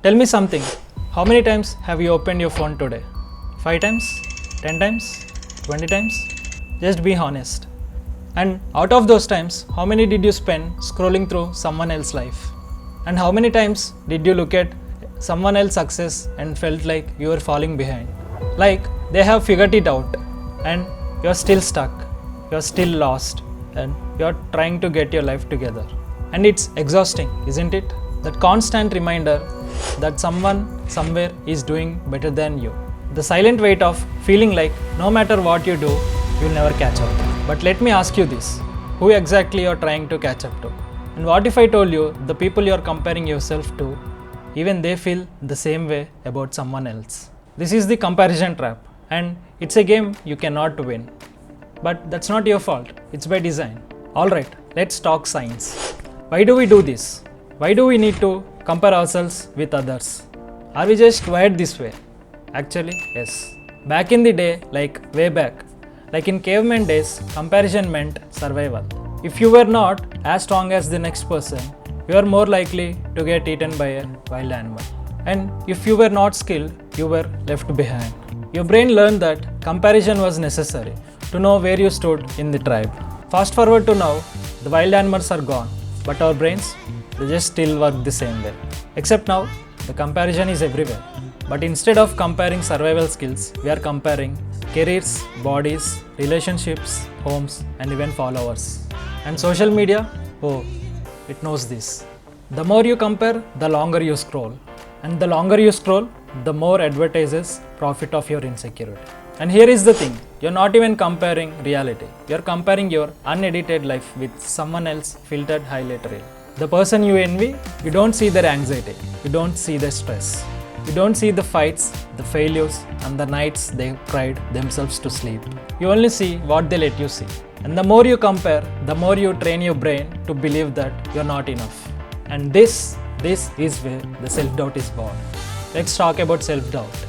Tell me something. How many times have you opened your phone today? 5 times? 10 times? 20 times? Just be honest. And out of those times, how many did you spend scrolling through someone else's life? And how many times did you look at someone else's success and felt like you were falling behind? Like they have figured it out and you're still stuck, you're still lost, and you're trying to get your life together. And it's exhausting, isn't it? That constant reminder that someone somewhere is doing better than you. The silent weight of feeling like no matter what you do, you'll never catch up. But let me ask you this, who exactly you're trying to catch up to? And what if I told you the people you're comparing yourself to, even they feel the same way about someone else? This is the comparison trap, and it's a game you cannot win. But that's not your fault, it's by design. Alright, let's talk science. Why do we do this? Why do we need to compare ourselves with others? Are we just wired this way? Actually, yes. Back in the day, like way back, like in caveman days, comparison meant survival. If you were not as strong as the next person, you are more likely to get eaten by a wild animal. And if you were not skilled, you were left behind. Your brain learned that comparison was necessary to know where you stood in the tribe. Fast forward to now, the wild animals are gone, but our brains, they just still work the same way. Except now, the comparison is everywhere. But instead of comparing survival skills, we are comparing careers, bodies, relationships, homes, and even followers. And social media, oh, it knows this. The more you compare, the longer you scroll. And the longer you scroll, the more advertisers profit of your insecurity. And here is the thing, you're not even comparing reality. You're comparing your unedited life with someone else's filtered highlight reel. The person you envy, you don't see their anxiety, you don't see their stress. You don't see the fights, the failures, and the nights they cried themselves to sleep. You only see what they let you see. And the more you compare, the more you train your brain to believe that you're not enough. And this is where the self-doubt is born. Let's talk about self-doubt.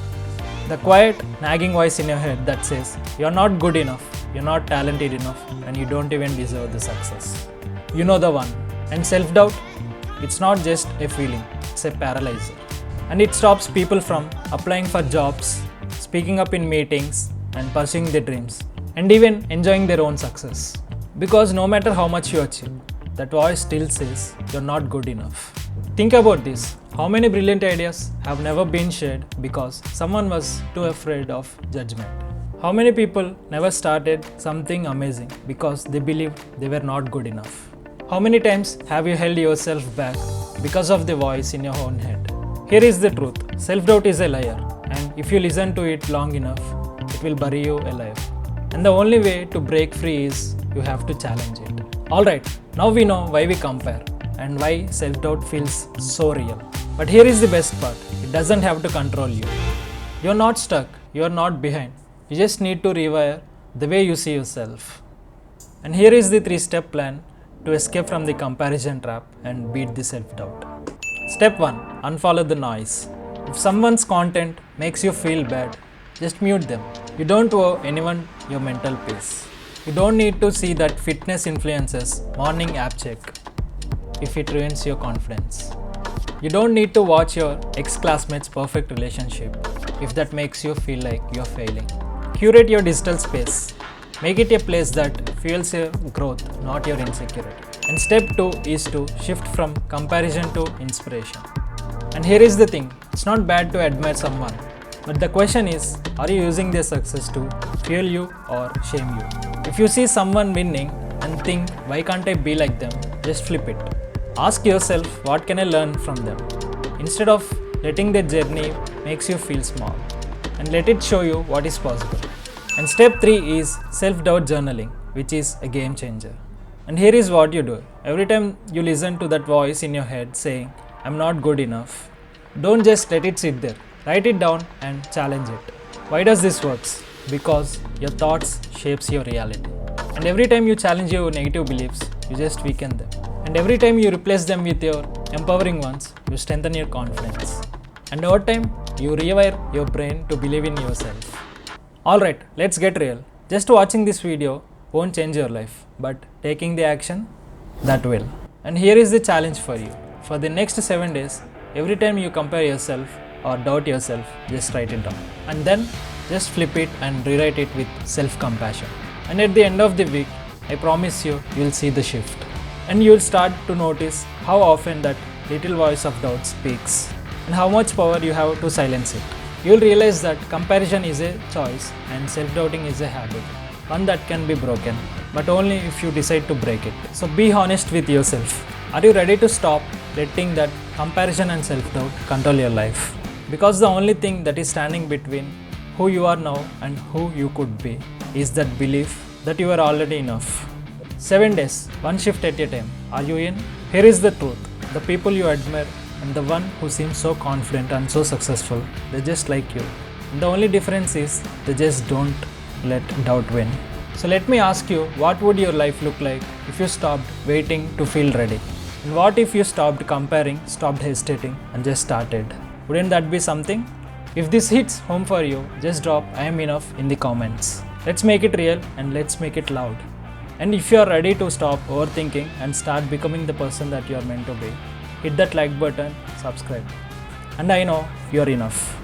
The quiet, nagging voice in your head that says, you're not good enough, you're not talented enough, and you don't even deserve the success. You know the one. And self-doubt, it's not just a feeling, it's a paralyzer. And it stops people from applying for jobs, speaking up in meetings, and pursuing their dreams, and even enjoying their own success. Because no matter how much you achieve, that voice still says you're not good enough. Think about this. How many brilliant ideas have never been shared because someone was too afraid of judgment? How many people never started something amazing because they believed they were not good enough? How many times have you held yourself back because of the voice in your own head? Here is the truth. Self-doubt is a liar, and if you listen to it long enough, it will bury you alive. And the only way to break free is you have to challenge it. Alright, now we know why we compare and why self-doubt feels so real. But here is the best part. It doesn't have to control you. You're not stuck. You're not behind. You just need to rewire the way you see yourself. And here is the 3-step plan to escape from the comparison trap and beat the self-doubt. Step 1. Unfollow the noise. If someone's content makes you feel bad, just mute them. You don't owe anyone your mental peace. You don't need to see that fitness influences morning app check if it ruins your confidence. You don't need to watch your ex-classmate's perfect relationship if that makes you feel like you're failing. Curate your digital space. Make it a place that fuels your growth, not your insecurity. And step 2 is to shift from comparison to inspiration. And here is the thing, it's not bad to admire someone, but the question is, are you using their success to fuel you or shame you? If you see someone winning and think, why can't I be like them? Just flip it. Ask yourself, what can I learn from them? Instead of letting their journey makes you feel small, and let it show you what is possible. And step 3 is self-doubt journaling, which is a game changer. And here is what you do. Every time you listen to that voice in your head saying, I'm not good enough, don't just let it sit there. Write it down and challenge it. Why does this work? Because your thoughts shapes your reality. And every time you challenge your negative beliefs, you just weaken them. And every time you replace them with your empowering ones, you strengthen your confidence. And over time, you rewire your brain to believe in yourself. Alright, let's get real. Just watching this video won't change your life, but taking the action, that will. And here is the challenge for you. For the next 7 days, every time you compare yourself or doubt yourself, just write it down. And then just flip it and rewrite it with self-compassion. And at the end of the week, I promise you'll see the shift. And you'll start to notice how often that little voice of doubt speaks and how much power you have to silence it. You'll realize that comparison is a choice and self-doubting is a habit, one that can be broken, but only if you decide to break it. So be honest with yourself. Are you ready to stop letting that comparison and self-doubt control your life? Because the only thing that is standing between who you are now and who you could be is that belief that you are already enough. 7 days, one shift at a time. Are you in? Here is the truth. The people you admire and the one who seems so confident and so successful, they're just like you. And the only difference is they just don't let doubt win. So let me ask you, what would your life look like if you stopped waiting to feel ready? And what if you stopped comparing, stopped hesitating and just started? Wouldn't that be something? If this hits home for you, just drop I am enough in the comments. Let's make it real and let's make it loud. And if you are ready to stop overthinking and start becoming the person that you are meant to be, hit that like button, subscribe. And I know you're enough.